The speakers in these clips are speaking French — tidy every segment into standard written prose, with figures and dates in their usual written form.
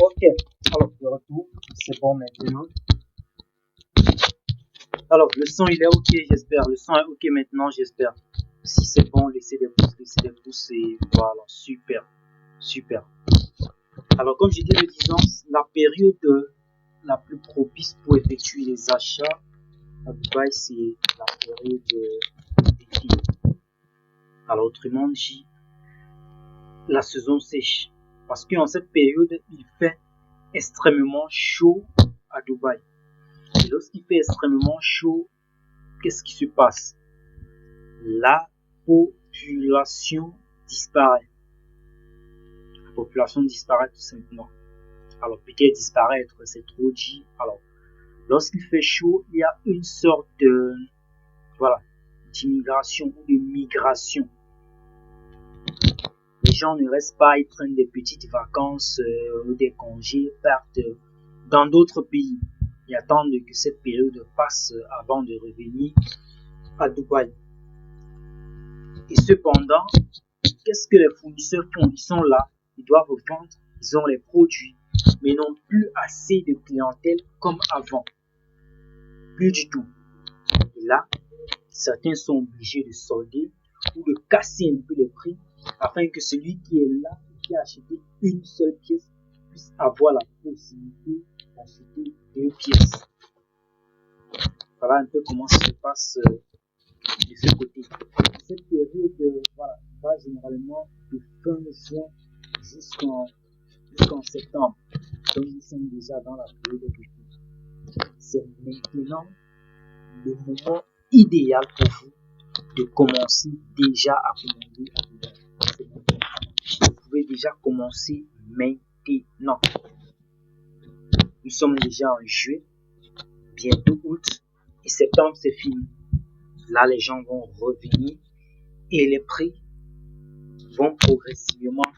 Ok, alors de retour, c'est bon maintenant. Alors le son il est ok, j'espère. Le son est ok maintenant, j'espère. Si c'est bon, laissez des pouces et voilà, super, super. Alors comme j'ai dit le disant, la période la plus propice pour effectuer les achats à Dubaï, c'est la période d'été. Alors autrement dit, la saison sèche. Parce qu'en cette période, il fait extrêmement chaud à Dubaï. Et lorsqu'il fait extrêmement chaud, qu'est-ce qui se passe? La population disparaît. La population disparaît tout simplement. Alors peut-être disparaître, c'est trop dit. Alors, lorsqu'il fait chaud, il y a une sorte de, d'immigration ou de migration. Les gens ne restent pas, ils prennent des petites vacances ou des congés, partent dans d'autres pays. Ils attendent que cette période passe avant de revenir à Dubaï. Et cependant, qu'est-ce que les fournisseurs font? Ils sont là, ils doivent vendre, ils ont les produits, mais n'ont plus assez de clientèle comme avant. Plus du tout. Et là, certains sont obligés de solder ou de casser un peu les prix afin que celui qui est là, qui a acheté une seule pièce, puisse avoir la possibilité d'acheter 2 pièces. Voilà un peu comment ça se passe de ce côté. Cette période va généralement de fin juin jusqu'en septembre. Donc nous sommes déjà dans la période d'été. C'est maintenant le moment idéal pour vous de commencer déjà à commander à Dubaï. Vous pouvez déjà commencer maintenant. Nous sommes déjà en juillet, bientôt août, et septembre c'est fini. Là, les gens vont revenir et les prix vont progressivement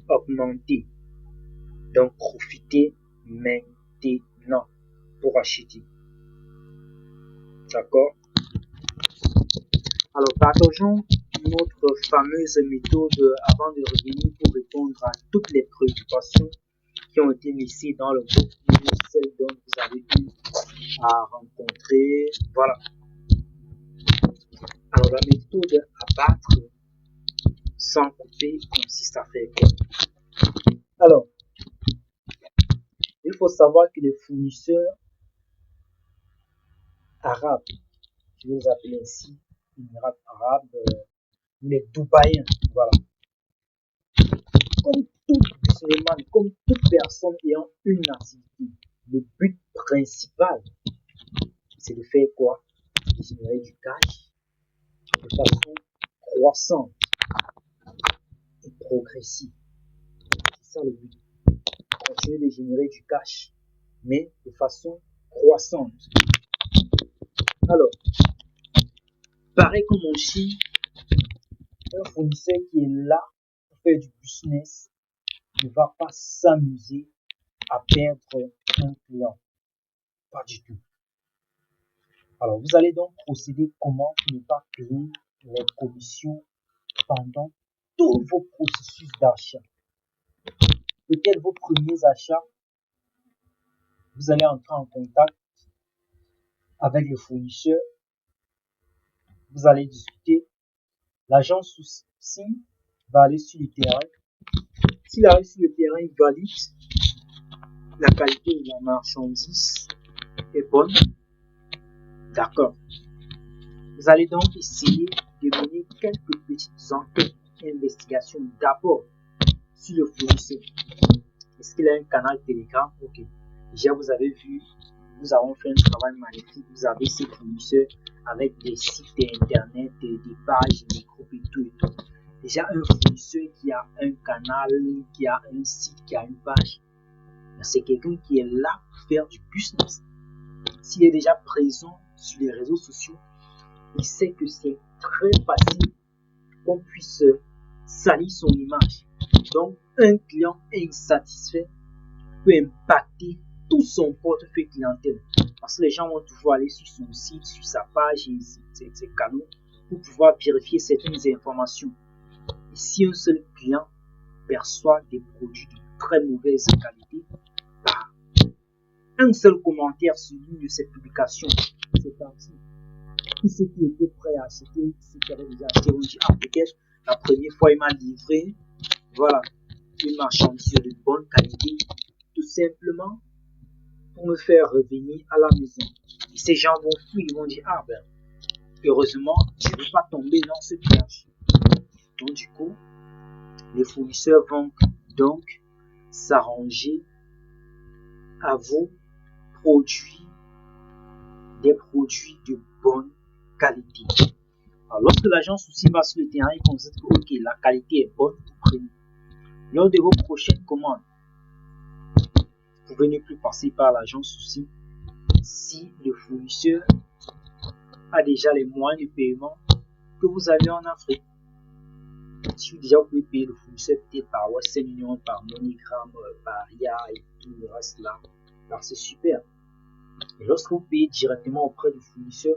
augmenter. Donc, profitez maintenant pour acheter. D'accord? Alors, partageons notre fameuse méthode avant de revenir pour répondre à toutes les préoccupations qui ont été laissées dans le groupe, celles dont vous avez eu à rencontrer. Voilà. Alors, la méthode à battre sans couper consiste à faire quoi? Alors, il faut savoir que les fournisseurs arabes, je vais les appeler ainsi, Émirats arabes, les Dubaïens, voilà. Comme tout businessman, comme toute personne ayant une activité, le but principal, c'est de faire quoi? De générer du cash de façon croissante et progressive. C'est ça le but. Continuer de générer du cash, mais de façon croissante. Alors, pareil comme en Chine, un fournisseur qui est là pour faire du business ne va pas s'amuser à perdre un client. Pas du tout. Alors, vous allez donc procéder comment pour ne pas payer les commissions pendant tous vos processus d'achat. Peut-être vos premiers achats, vous allez entrer en contact avec le fournisseur, vous allez discuter, l'agent souci va aller sur le terrain. S'il arrive sur le terrain, il valide la qualité de la marchandise est bonne. D'accord. Vous allez donc essayer de mener quelques petites enquêtes et investigations d'abord sur le fournisseur. Est-ce qu'il a un canal Telegram? Ok. Déjà, vous avez vu, nous avons fait un travail magnifique. Vous avez ces fournisseurs avec des sites internet, des pages, des groupes et tout et tout. Déjà, un fournisseur qui a un canal, qui a un site, qui a une page, c'est quelqu'un qui est là pour faire du business. S'il est déjà présent sur les réseaux sociaux, il sait que c'est très facile qu'on puisse salir son image. Donc, un client insatisfait peut impacter tout son portefeuille clientèle. Parce que les gens vont toujours aller sur son site, sur sa page et ses canaux pour pouvoir vérifier certaines informations. Et si un seul client perçoit des produits de très mauvaise qualité, bah, un seul commentaire sur l'une de ces publications, c'est parti. Tous ceux qui étaient prêts à acheter, ceux qui avaient déjà acheté, ont dit, ah, peut-être la première fois, il m'a livré, voilà, une marchandise de bonne qualité, tout simplement pour me faire revenir à la maison. Et ces gens vont fuir, ils vont dire, ah ben, heureusement, je ne vais pas tomber dans ce piège. Donc, du coup, les fournisseurs vont donc s'arranger à vous produire des produits de bonne qualité. Alors, lorsque l'agent souci va sur le terrain et constate que ok, la qualité est bonne, vous prenez. Lors de vos prochaines commandes, vous pouvez ne plus passer par l'agent souci si le fournisseur a déjà les moyens de paiement que vous avez en Afrique. Si déjà vous pouvez payer le fournisseur peut-être par Western Union, par MoneyGram, par RIA et tout le reste là, alors c'est super. Et lorsque vous payez directement auprès du fournisseur,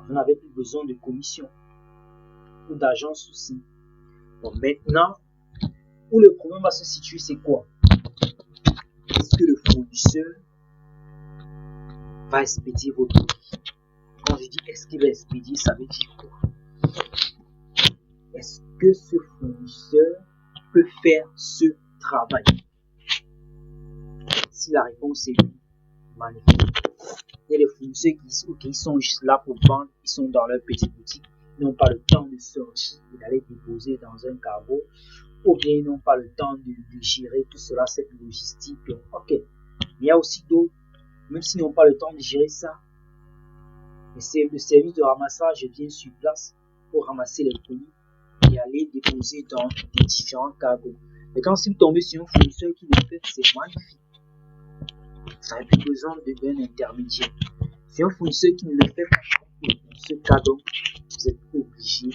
vous n'avez plus besoin de commission ou d'agent souci. Bon, maintenant, où le problème va se situer, c'est quoi? Est-ce que le fournisseur va expédier votre colis? Quand je dis est-ce qu'il va expédier, ça veut dire quoi? Est-ce que ce fournisseur peut faire ce travail? Si la réponse est oui, magnifique. Il y a les fournisseurs qui disent ok, ils sont juste là pour vendre, ils sont dans leur petite boutique, ils n'ont pas le temps de sortir et d'aller déposer dans un cargo, ou bien ils n'ont pas le temps de gérer tout cela, cette logistique. Ok, mais il y a aussi d'autres, même s'ils n'ont pas le temps de gérer ça, le service de ramassage vient sur place pour ramasser les colis et aller déposer dans des différents cargos. Et quand si vous tombez sur un fournisseur qui le fait, c'est magnifique. Vous n'avez plus besoin d'un intermédiaire. C'est un fournisseur qui ne le fait pas. Dans ce cas donc, vous êtes obligé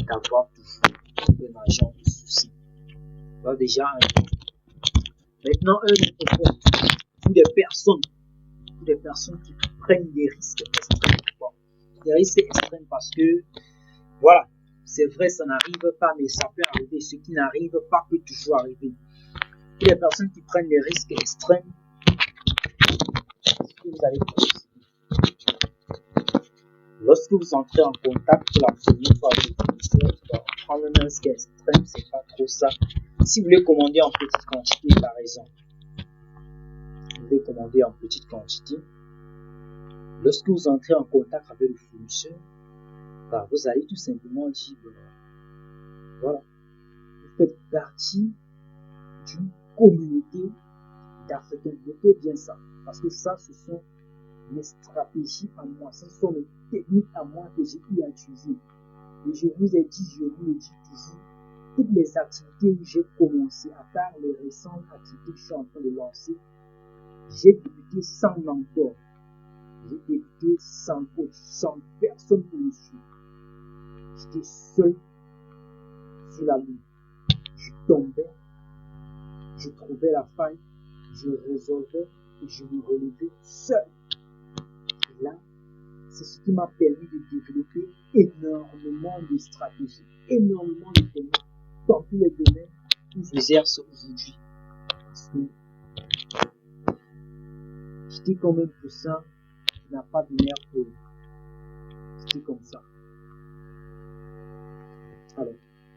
d'avoir toujours un agent de souci. Alors déjà, maintenant, pour des personnes qui prennent des risques extrêmes. Bon, des risques extrêmes parce que, voilà, c'est vrai, ça n'arrive pas, mais ça peut arriver. Ce qui n'arrive pas peut toujours arriver. Pour les personnes qui prennent des risques extrêmes, que vous allez procéder. Lorsque vous entrez en contact pour la première fois avec le fournisseur, prendre un risque extrême, c'est pas trop ça. Si vous voulez commander en petite quantité, par exemple, vous voulez commander en petite quantité, lorsque vous entrez en contact avec le fournisseur, vous allez tout simplement dire, voilà, vous faites partie d'une communauté d'Africains. Notez bien ça, parce que ça, ce sont mes stratégies à moi, ce sont les techniques à moi que j'ai pu utiliser. Et je vous ai dit, je vous le dis toujours, toutes les activités où j'ai commencé, à part les récentes activités que je suis en train de lancer, j'ai débuté sans mentor, j'ai débuté sans coach, sans personne pour me suivre. J'étais seul sur la lune. Je tombais, je trouvais la faille, je résolvais et je me relevais seul. Et là, c'est ce qui m'a permis de développer énormément de stratégies, énormément de techniques dans tous les domaines où j'exerce aujourd'hui. Parce que j'étais comme un poussin qui n'a pas de mère pour lui. J'étais comme ça. Alors,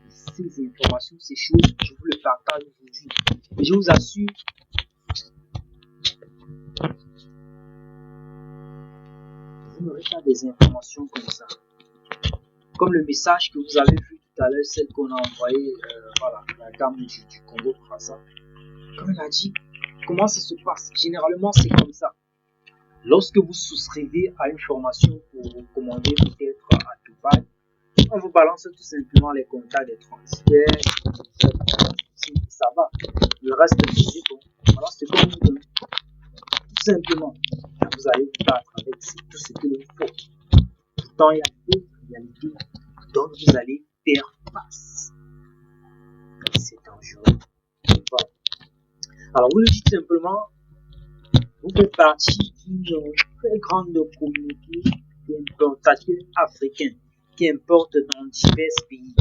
ces informations, ces choses, je vous les partage aujourd'hui. Et je vous assure, vous n'aurez pas des informations comme ça. Comme le message que vous avez vu tout à l'heure, celle qu'on a envoyée, la dame du Congo Brazza. Comme elle a dit, comment ça se passe? Généralement, c'est comme ça. Lorsque vous souscrivez à une formation pour vous commander peut-être à Dubaï, on vous balance tout simplement les contacts des transferts, ça va. Le reste, c'est bon. Voilà, c'est comme vous donne. Tout simplement, vous allez vous battre avec tout ce qu'il vous faut. Pourtant, il y a d'autres réalités dont vous allez faire face. C'est dangereux. Voilà. Alors, vous le dites simplement, vous faites partie d'une très grande communauté d'importateurs africains qui importent dans divers pays.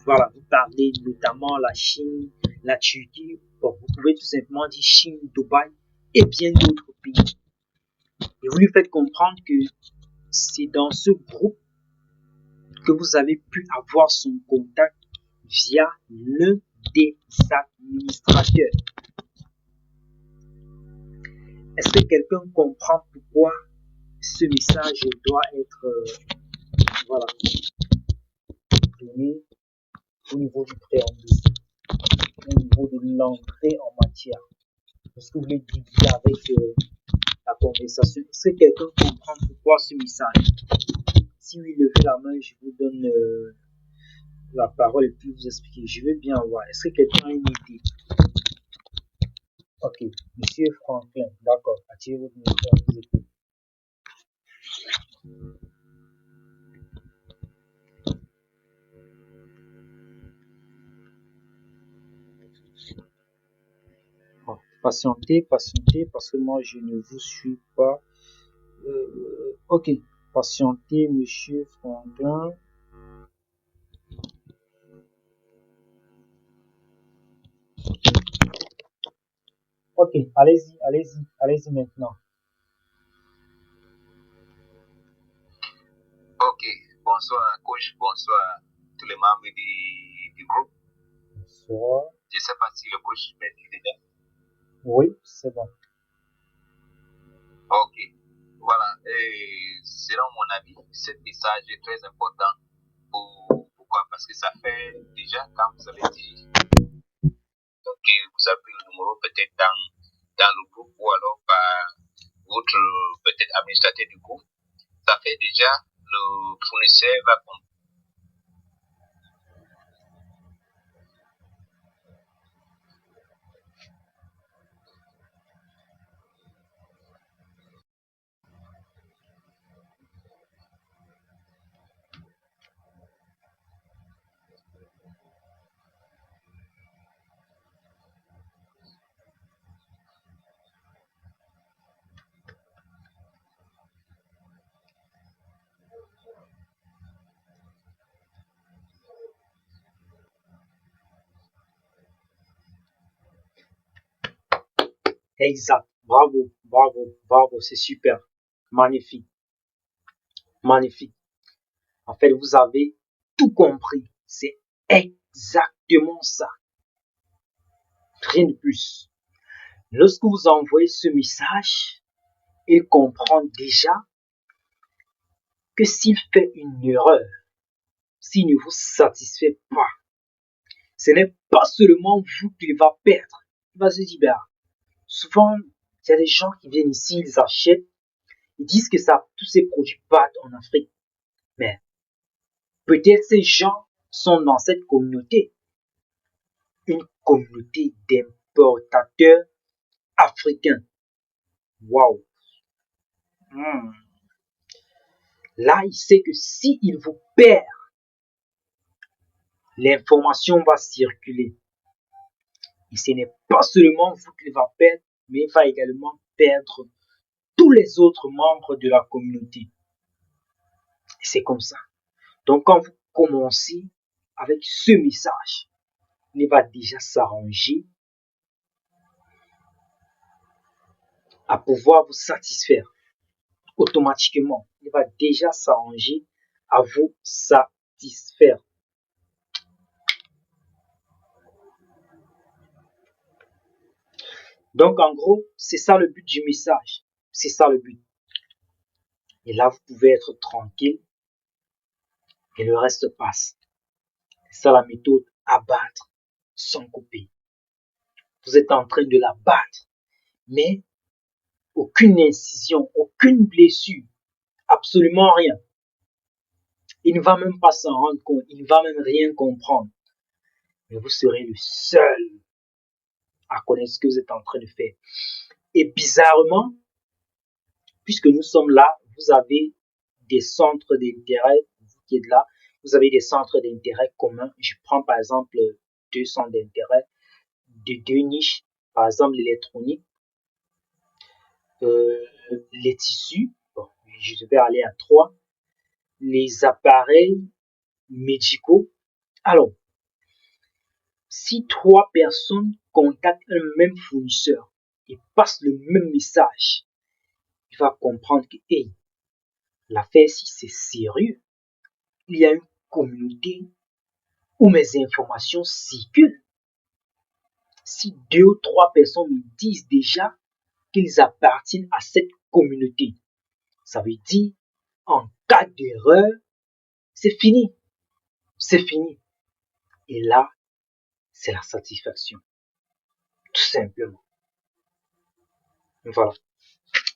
Voilà, vous parlez notamment la Chine, la Turquie. Bon, Vous pouvez tout simplement dire Chine, Dubaï et bien d'autres pays. Et vous lui faites comprendre que c'est dans ce groupe que vous avez pu avoir son contact via l'un des administrateurs. Est-ce que quelqu'un comprend pourquoi ce message doit être donné au niveau du préambule, au niveau de l'entrée en matière? Est-ce que vous voulez diviser avec la conversation? Est-ce que quelqu'un comprend pourquoi ce message? Si oui, levez la main, je vous donne la parole et puis vous expliquer. Je veux bien voir. Est-ce que quelqu'un a une idée? Ok, Monsieur Franklin, d'accord. Attirez votre micro. Bon, patientez, parce que moi je ne vous suis pas. Ok, patientez, Monsieur Franklin. Ok, allez-y maintenant. Ok, bonsoir coach, bonsoir tous les membres du groupe. Bonsoir. Je ne sais pas si le coach m'est déjà. Oui, c'est bon. Ok, voilà. Selon mon avis, ce message est très important. Pourquoi? Parce que ça fait déjà, quand vous avez dit, donc vous avez pris le numéro peut-être dans le groupe ou alors par votre peut-être administrateur du groupe, ça fait déjà le fournisseur va comprendre. Exact. Bravo, c'est super. Magnifique. En fait, vous avez tout compris. C'est exactement ça. Rien de plus. Lorsque vous envoyez ce message, il comprend déjà que s'il fait une erreur, s'il ne vous satisfait pas, ce n'est pas seulement vous qu'il va perdre. Il va se dire, ben, souvent, il y a des gens qui viennent ici, ils achètent, ils disent que tous ces produits partent en Afrique. Mais peut-être ces gens sont dans cette communauté, une communauté d'importateurs africains. Waouh! Là, il sait que s'il vous perd, l'information va circuler. Et ce n'est pas seulement vous qui va perdre, mais il va également perdre tous les autres membres de la communauté. Et c'est comme ça. Donc, quand vous commencez avec ce message, il va déjà s'arranger à pouvoir vous satisfaire automatiquement. Il va déjà s'arranger à vous satisfaire. Donc, en gros, c'est ça le but du message. C'est ça le but. Et là, vous pouvez être tranquille et le reste passe. C'est ça la méthode, abattre sans couper. Vous êtes en train de la battre, mais aucune incision, aucune blessure, absolument rien. Il ne va même pas s'en rendre compte, il ne va même rien comprendre. Mais vous serez le seul à connaître ce que vous êtes en train de faire. Et bizarrement, puisque nous sommes là, vous avez des centres d'intérêt, vous qui êtes là, vous avez des centres d'intérêt communs. Je prends par exemple 2 centres d'intérêt de 2 niches, par exemple l'électronique, les tissus, bon, je vais aller à 3, les appareils médicaux. Alors, si 3 personnes contacte un même fournisseur et passe le même message, il va comprendre que, hey, l'affaire si c'est sérieux. Il y a une communauté où mes informations circulent. Si 2 ou 3 personnes me disent déjà qu'ils appartiennent à cette communauté, ça veut dire, en cas d'erreur, c'est fini. C'est fini. Et là, c'est la satisfaction. Tout simplement. Voilà.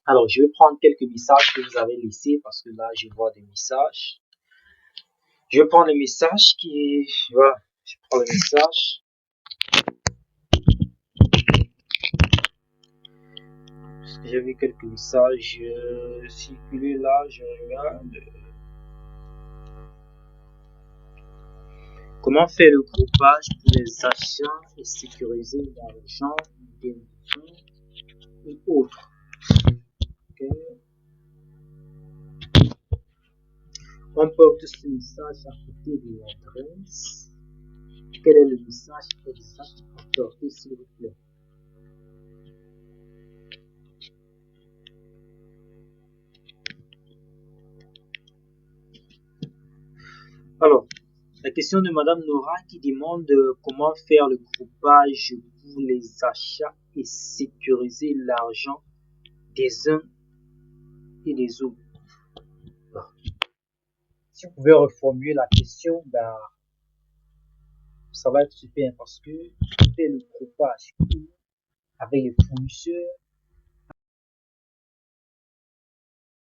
Alors, je vais prendre quelques messages que vous avez laissés parce que là, je vois des messages. Je vais prendre le message qui... Voilà. Je prends le message. Parce que j'ai vu quelques messages circuler là. Je regarde. Comment faire le groupage pour les achats et sécuriser l'argent des maisons et autres. Okay. On porte ce message à côté de l'adresse. Quel est le message exact à porter, s'il vous plaît? Alors, la question de Madame Nora qui demande comment faire le groupage pour les achats et sécuriser l'argent des uns et des autres. Bon. Si vous pouvez reformuler la question, ben, ça va être super parce que faire le groupage avec les fournisseurs